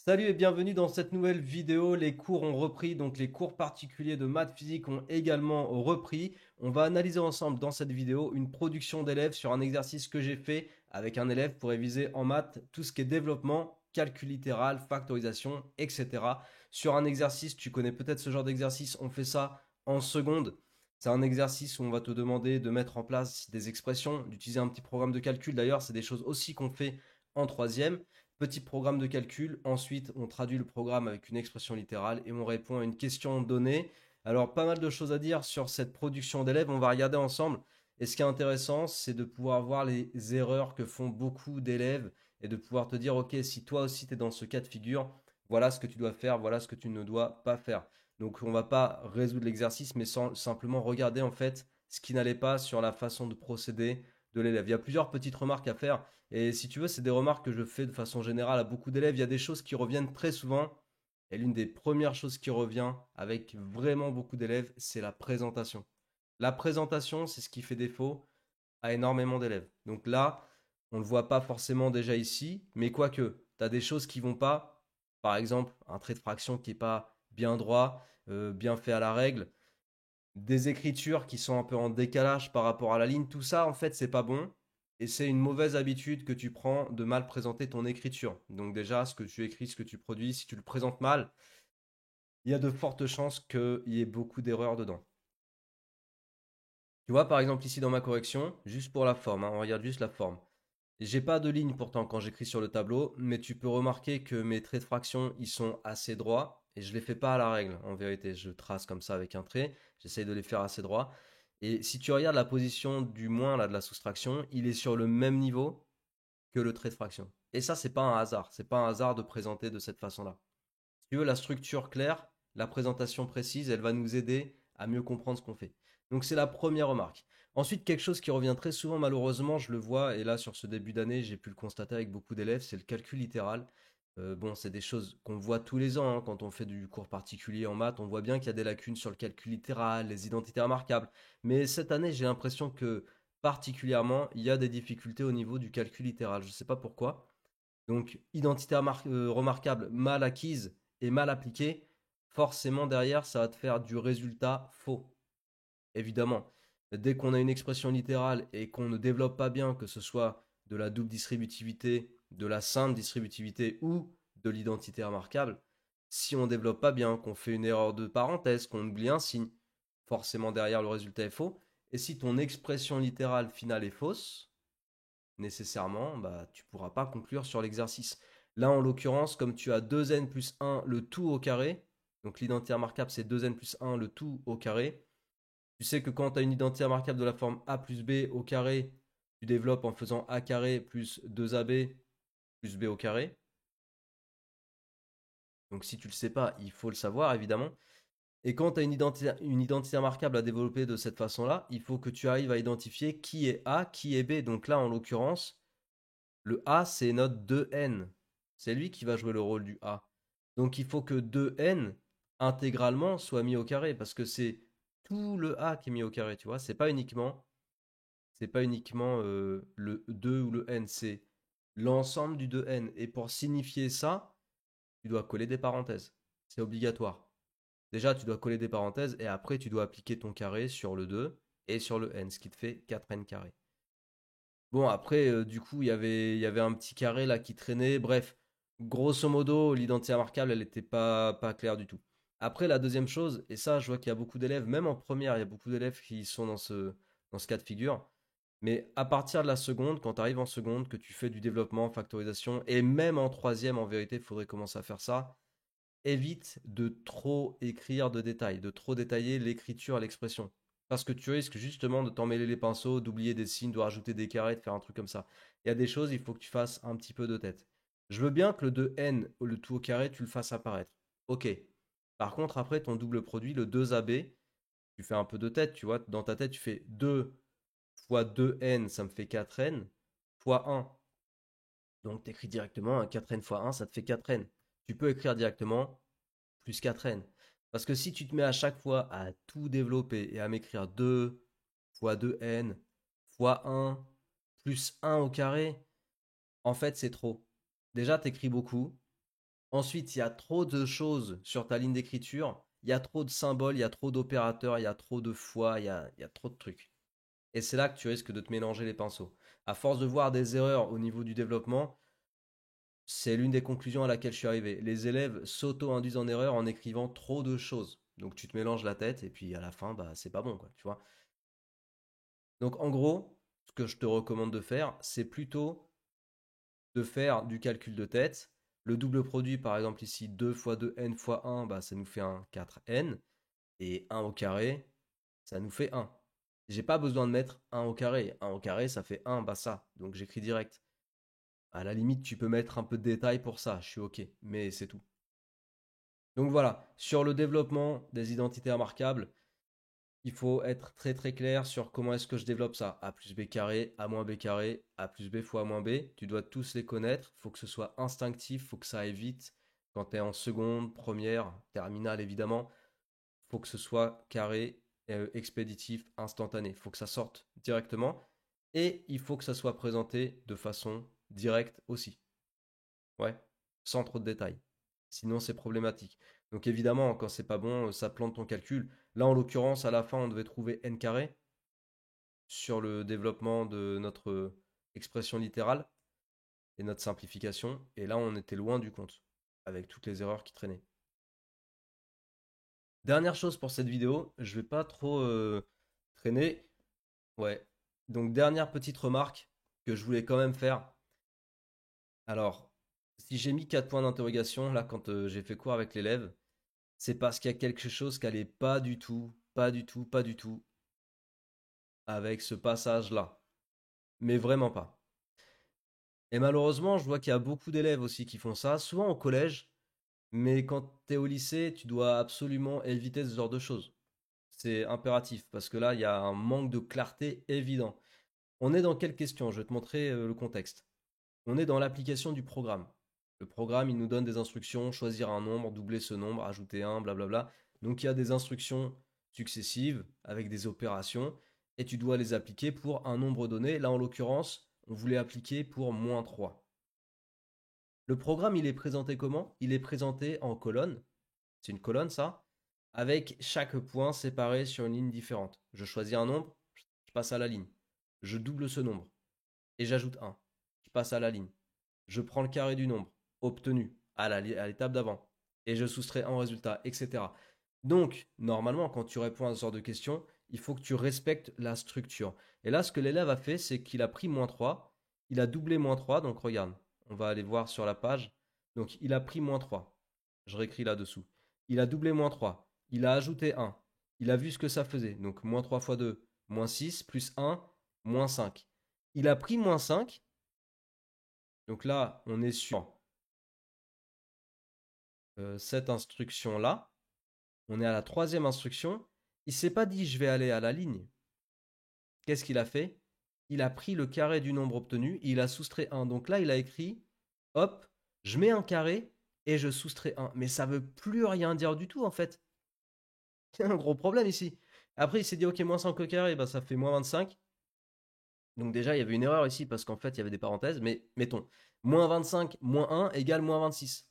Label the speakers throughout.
Speaker 1: Salut et bienvenue dans cette nouvelle vidéo. Les cours ont repris, donc les cours particuliers de maths physique ont également repris. On va analyser ensemble dans cette vidéo une production d'élèves sur un exercice que j'ai fait avec un élève pour réviser en maths tout ce qui est développement, calcul littéral, factorisation, etc. Sur un exercice, tu connais peut-être ce genre d'exercice, on fait ça en seconde. C'est un exercice où on va te demander de mettre en place des expressions, d'utiliser un petit programme de calcul. D'ailleurs, c'est des choses aussi qu'on fait en troisième. Petit programme de calcul. Ensuite, on traduit le programme avec une expression littérale et on répond à une question donnée. Alors, pas mal de choses à dire sur cette production d'élèves. On va regarder ensemble. Et ce qui est intéressant, c'est de pouvoir voir les erreurs que font beaucoup d'élèves et de pouvoir te dire, OK, si toi aussi tu es dans ce cas de figure, voilà ce que tu dois faire, voilà ce que tu ne dois pas faire. Donc, on va pas résoudre l'exercice, mais simplement regarder en fait ce qui n'allait pas sur la façon de procéder de l'élève. Il y a plusieurs petites remarques à faire. Et si tu veux, c'est des remarques que je fais de façon générale à beaucoup d'élèves. Il y a des choses qui reviennent très souvent. Et l'une des premières choses qui revient avec vraiment beaucoup d'élèves, c'est la présentation. La présentation, c'est ce qui fait défaut à énormément d'élèves. Donc là, on ne le voit pas forcément déjà ici, mais quoique, tu as des choses qui vont pas. Par exemple, un trait de fraction qui n'est pas bien droit, bien fait à la règle, des écritures qui sont un peu en décalage par rapport à la ligne, tout ça en fait c'est pas bon et c'est une mauvaise habitude que tu prends de mal présenter ton écriture. Donc déjà ce que tu écris, ce que tu produis, si tu le présentes mal, il y a de fortes chances qu'il y ait beaucoup d'erreurs dedans. Tu vois par exemple ici dans ma correction, juste pour la forme, hein, on regarde juste la forme. J'ai pas de ligne pourtant quand j'écris sur le tableau, mais tu peux remarquer que mes traits de fraction ils sont assez droits et je les fais pas à la règle en vérité. Je trace comme ça avec un trait, j'essaye de les faire assez droits. Et si tu regardes la position du moins là de la soustraction, il est sur le même niveau que le trait de fraction. Et ça c'est pas un hasard, c'est pas un hasard de présenter de cette façon-là. Si tu veux la structure claire, la présentation précise, elle va nous aider à mieux comprendre ce qu'on fait. Donc c'est la première remarque. Ensuite, quelque chose qui revient très souvent, malheureusement, je le vois, et là sur ce début d'année, j'ai pu le constater avec beaucoup d'élèves, c'est le calcul littéral. Bon, c'est des choses qu'on voit tous les ans, hein, quand on fait du cours particulier en maths, on voit bien qu'il y a des lacunes sur le calcul littéral, les identités remarquables. Mais cette année, j'ai l'impression que particulièrement, il y a des difficultés au niveau du calcul littéral. Je ne sais pas pourquoi. Donc, identité remarquable mal acquise et mal appliquée, forcément derrière, ça va te faire du résultat faux. Évidemment, dès qu'on a une expression littérale et qu'on ne développe pas bien, que ce soit de la double distributivité, de la simple distributivité ou de l'identité remarquable, si on ne développe pas bien, qu'on fait une erreur de parenthèse, qu'on oublie un signe, forcément derrière le résultat est faux. Et si ton expression littérale finale est fausse, nécessairement, bah, tu ne pourras pas conclure sur l'exercice. Là, en l'occurrence, comme tu as 2n plus 1 le tout au carré, donc l'identité remarquable c'est 2n plus 1 le tout au carré, tu sais que quand tu as une identité remarquable de la forme a plus b au carré, tu développes en faisant a carré plus 2ab plus b au carré. Donc si tu ne le sais pas, il faut le savoir évidemment. Et quand tu as une identité remarquable à développer de cette façon-là, il faut que tu arrives à identifier qui est A, qui est B. Donc là, en l'occurrence, le A, c'est notre 2n. C'est lui qui va jouer le rôle du A. Donc il faut que 2n intégralement soit mis au carré parce que c'est tout le A qui est mis au carré, tu vois. C'est pas uniquement le 2 ou le n, c'est l'ensemble du 2n. Et pour signifier ça, tu dois coller des parenthèses. C'est obligatoire. Déjà, tu dois coller des parenthèses et après, tu dois appliquer ton carré sur le 2 et sur le n, ce qui te fait 4n carré. Bon, après, du coup, il y avait un petit carré là qui traînait. Bref, grosso modo, l'identité remarquable, elle n'était pas claire du tout. Après, la deuxième chose, et ça, je vois qu'il y a beaucoup d'élèves, même en première, il y a beaucoup d'élèves qui sont dans ce cas de figure. Mais à partir de la seconde, quand tu arrives en seconde, que tu fais du développement, factorisation, et même en troisième, en vérité, il faudrait commencer à faire ça, évite de trop écrire de détails, de trop détailler l'écriture et l'expression. Parce que tu risques justement de t'emmêler les pinceaux, d'oublier des signes, de rajouter des carrés, de faire un truc comme ça. Il y a des choses, il faut que tu fasses un petit peu de tête. Je veux bien que le 2n ou le tout au carré, tu le fasses apparaître. Ok. Par contre, après, ton double produit, le 2ab, tu fais un peu de tête, tu vois. Dans ta tête, tu fais 2 fois 2n, ça me fait 4n, fois 1. Donc, tu écris directement un 4n fois 1, ça te fait 4n. Tu peux écrire directement plus 4n. Parce que si tu te mets à chaque fois à tout développer et à m'écrire 2 fois 2n fois 1 plus 1 au carré, en fait c'est trop. Déjà t'écris beaucoup, Ensuite, il y a trop de choses sur ta ligne d'écriture. Il y a trop de symboles, il y a trop d'opérateurs, il y a trop de fois, il y a trop de trucs. Et c'est là que tu risques de te mélanger les pinceaux. À force de voir des erreurs au niveau du développement, c'est l'une des conclusions à laquelle je suis arrivé. Les élèves s'auto-induisent en erreur en écrivant trop de choses. Donc tu te mélanges la tête et puis à la fin, bah c'est pas bon, quoi, tu vois. Donc en gros, ce que je te recommande de faire, c'est plutôt de faire du calcul de tête. Le double produit, par exemple ici, 2 fois 2n fois 1, bah, ça nous fait un 4n. Et 1 au carré, ça nous fait 1. J'ai pas besoin de mettre 1 au carré. 1 au carré, ça fait 1, bah ça. Donc j'écris direct. À la limite, tu peux mettre un peu de détails pour ça, je suis ok. Mais c'est tout. Donc voilà, sur le développement des identités remarquables, il faut être très très clair sur comment est-ce que je développe ça. A plus b carré, a moins b carré, a plus b fois a moins b. Tu dois tous les connaître. Il faut que ce soit instinctif, il faut que ça aille vite. Quand tu es en seconde, première, terminale évidemment, il faut que ce soit carré, expéditif, instantané. Il faut que ça sorte directement. Et il faut que ça soit présenté de façon directe aussi. Ouais, sans trop de détails. Sinon, c'est problématique. Donc évidemment, quand c'est pas bon, ça plante ton calcul. Là, en l'occurrence, à la fin, on devait trouver n carré sur le développement de notre expression littérale et notre simplification. Et là, on était loin du compte, avec toutes les erreurs qui traînaient. Dernière chose pour cette vidéo, je vais pas trop traîner. Ouais. Donc dernière petite remarque que je voulais quand même faire. Alors, si j'ai mis 4 points d'interrogation là quand j'ai fait cours avec l'élève, c'est parce qu'il y a quelque chose qui allait pas du tout, pas du tout, pas du tout avec ce passage-là. Mais vraiment pas. Et malheureusement, je vois qu'il y a beaucoup d'élèves aussi qui font ça, souvent au collège, mais quand tu es au lycée, tu dois absolument éviter ce genre de choses. C'est impératif, parce que là, il y a un manque de clarté évident. On est dans quelle question? Je vais te montrer le contexte. On est dans l'application du programme. Le programme, il nous donne des instructions, choisir un nombre, doubler ce nombre, ajouter un, blablabla. Donc il y a des instructions successives avec des opérations et tu dois les appliquer pour un nombre donné. Là, en l'occurrence, on voulait appliquer pour -3. Le programme, il est présenté comment? Il est présenté en colonne. C'est une colonne, ça, avec chaque point séparé sur une ligne différente. Je choisis un nombre, je passe à la ligne. Je double ce nombre et j'ajoute un. Je passe à la ligne. Je prends le carré du nombre obtenu à l'étape d'avant et je soustrais un résultat, etc. Donc, normalement, quand tu réponds à ce genre de questions, il faut que tu respectes la structure. Et là, ce que l'élève a fait, c'est qu'il a pris -3, il a doublé -3, donc regarde, on va aller voir sur la page. Donc, il a pris -3. Je réécris là-dessous. Il a doublé -3, il a ajouté 1, il a vu ce que ça faisait. Donc, -3 fois 2, -6, plus 1, -5. Il a pris -5, donc là, on est sur cette instruction-là. On est à la troisième instruction. Il s'est pas dit je vais aller à la ligne. Qu'est-ce qu'il a fait? Il a pris le carré du nombre obtenu, il a soustrait 1. Donc là, il a écrit, hop, je mets un carré et je soustrais 1. Mais ça veut plus rien dire du tout en fait. Il y a un gros problème ici. Après, il s'est dit, ok, -5 au carré, bah, ça fait -25. Donc déjà, il y avait une erreur ici parce qu'en fait, il y avait des parenthèses. Mais mettons, -25, -1 égale -26.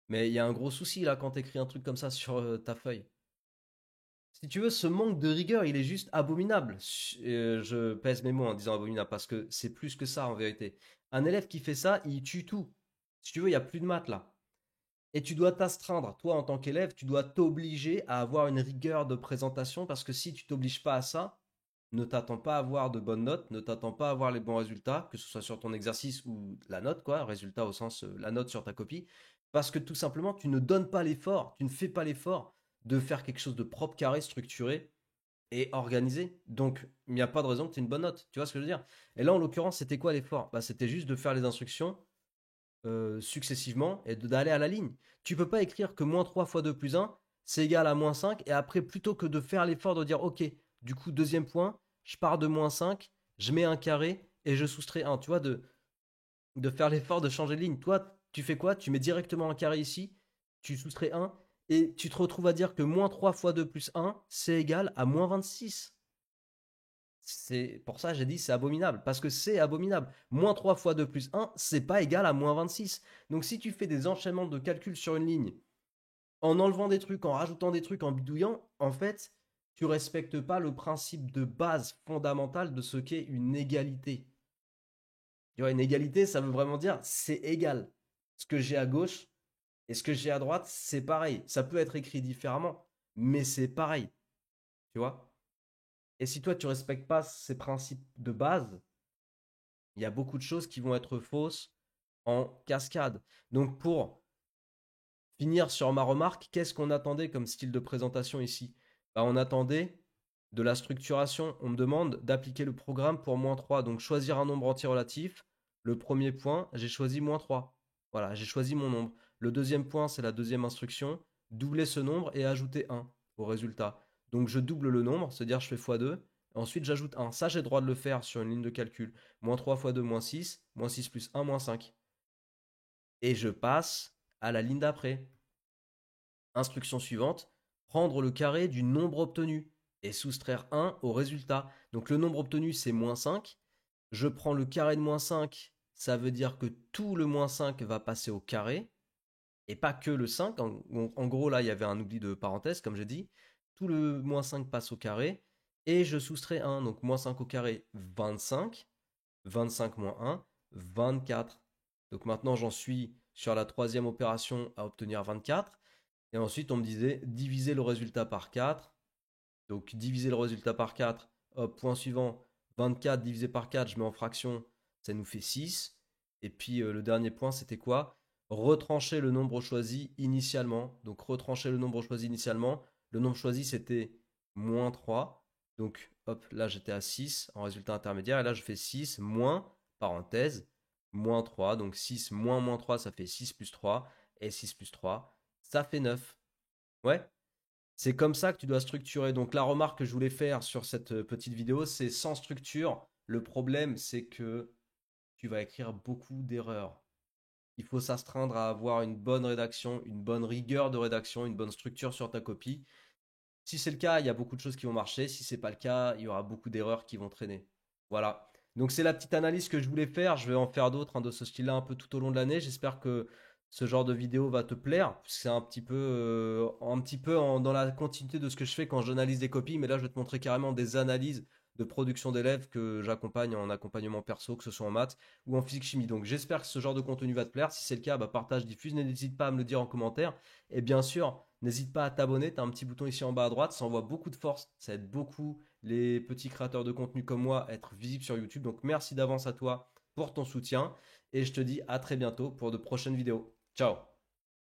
Speaker 1: Mais il y a un gros souci là quand tu écris un truc comme ça sur ta feuille. Si tu veux, ce manque de rigueur, il est juste abominable. Je pèse mes mots en disant abominable parce que c'est plus que ça en vérité. Un élève qui fait ça, il tue tout. Si tu veux, il n'y a plus de maths là. Et tu dois t'astreindre. Toi, en tant qu'élève, tu dois t'obliger à avoir une rigueur de présentation parce que si tu t'obliges pas à ça, ne t'attends pas à avoir de bonnes notes, ne t'attends pas à avoir les bons résultats, que ce soit sur ton exercice ou la note, quoi, résultat au sens la note sur ta copie, parce que tout simplement, tu ne donnes pas l'effort, tu ne fais pas l'effort de faire quelque chose de propre, carré, structuré et organisé. Donc, il n'y a pas de raison que tu aies une bonne note. Tu vois ce que je veux dire? Et là, en l'occurrence, c'était quoi l'effort? Bah, c'était juste de faire les instructions successivement et d'aller à la ligne. Tu peux pas écrire que -3 fois 2 plus 1, c'est égal à -5, et après, plutôt que de faire l'effort de dire, ok, du coup, deuxième point, je pars de -5, je mets un carré et je soustrais 1. Tu vois, de faire l'effort de changer de ligne. Toi, tu fais quoi? Tu mets directement un carré ici, tu soustrais 1, et tu te retrouves à dire que -3 fois 2 plus 1, c'est égal à -26. C'est pour ça que j'ai dit c'est abominable, parce que c'est abominable. Moins 3 fois 2 plus 1, c'est pas égal à moins 26. Donc si tu fais des enchaînements de calculs sur une ligne, en enlevant des trucs, en rajoutant des trucs, en bidouillant, en fait, tu respectes pas le principe de base fondamental de ce qu'est une égalité. Tu vois, une égalité, ça veut vraiment dire c'est égal. Ce que j'ai à gauche et ce que j'ai à droite, c'est pareil. Ça peut être écrit différemment, mais c'est pareil. Tu vois? Et si toi, tu respectes pas ces principes de base, il y a beaucoup de choses qui vont être fausses en cascade. Donc pour finir sur ma remarque, qu'est-ce qu'on attendait comme style de présentation ici? Bah, on attendait de la structuration. On me demande d'appliquer le programme pour -3. Donc choisir un nombre entier relatif. Le premier point, j'ai choisi -3. Voilà, j'ai choisi mon nombre. Le deuxième point, c'est la deuxième instruction. Doubler ce nombre et ajouter 1 au résultat. Donc je double le nombre, c'est-à-dire je fais x2. Ensuite, j'ajoute 1. Ça, j'ai le droit de le faire sur une ligne de calcul. -3 fois 2, -6. -6 plus 1, -5. Et je passe à la ligne d'après. Instruction suivante, prendre le carré du nombre obtenu et soustraire 1 au résultat. Donc le nombre obtenu, c'est -5. Je prends le carré de -5, ça veut dire que tout le -5 va passer au carré, et pas que le 5. En gros, là, il y avait un oubli de parenthèse, comme j'ai dit. Tout le -5 passe au carré, et je soustrais 1. Donc -5 au carré, 25. 25 moins 1, 24. Donc maintenant, j'en suis sur la troisième opération à obtenir 24. Et ensuite, on me disait diviser le résultat par 4. Donc, diviser le résultat par 4. Hop, point suivant. 24 divisé par 4, je mets en fraction. Ça nous fait 6. Et puis, le dernier point, c'était quoi? Retrancher le nombre choisi initialement. Donc, retrancher le nombre choisi initialement. Le nombre choisi, c'était -3. Donc, hop, là, j'étais à 6 en résultat intermédiaire. Et là, je fais 6 moins, parenthèse, -3. Donc, 6 moins -3, ça fait 6 plus 3. Et 6 plus 3, ça fait 9. Ouais, c'est comme ça que tu dois structurer. Donc la remarque que je voulais faire sur cette petite vidéo, c'est sans structure. Le problème, c'est que tu vas écrire beaucoup d'erreurs. Il faut s'astreindre à avoir une bonne rédaction, une bonne rigueur de rédaction, une bonne structure sur ta copie. Si c'est le cas, il y a beaucoup de choses qui vont marcher. Si c'est pas le cas, il y aura beaucoup d'erreurs qui vont traîner. Voilà. Donc c'est la petite analyse que je voulais faire. Je vais en faire d'autres de ce style-là un peu tout au long de l'année. J'espère que ce genre de vidéo va te plaire. C'est un petit peu dans la continuité de ce que je fais quand j'analyse des copies. Mais là, je vais te montrer carrément des analyses de production d'élèves que j'accompagne en accompagnement perso, que ce soit en maths ou en physique chimie. Donc j'espère que ce genre de contenu va te plaire. Si c'est le cas, bah, partage, diffuse. N'hésite pas à me le dire en commentaire. Et bien sûr, n'hésite pas à t'abonner, tu as un petit bouton ici en bas à droite, ça envoie beaucoup de force, ça aide beaucoup les petits créateurs de contenu comme moi à être visibles sur YouTube. Donc merci d'avance à toi pour ton soutien et je te dis à très bientôt pour de prochaines vidéos. Ciao.